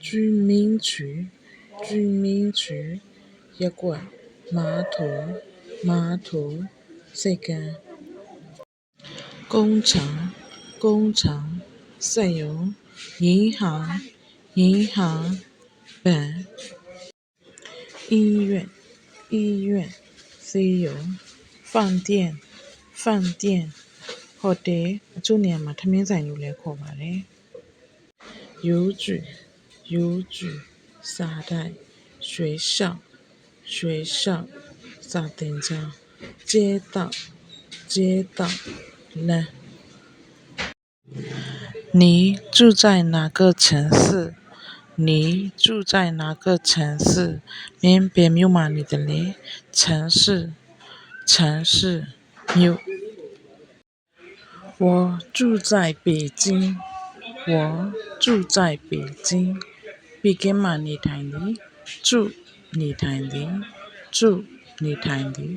居民区，居民区，一个码头，码头，这个工厂，工厂，石油，银行，银行，本，医院，医院，石油，饭店，饭店，hotel အချို့နေရာမှာထမင်းဆိုင်လို့လည်းခေါ်ပါတယ်邮局，邮局，沙袋，学校，学校，沙丁家，街道，街道，呢？你住在哪个城市？你住在哪个城市？免别မြို့မှာနေတယ်လေ城市，城市，မြို့。我住在北京，我住在北京。北京မှာနေထိုင်သည်住နေထိုင်သည်住နေထိုင်သည်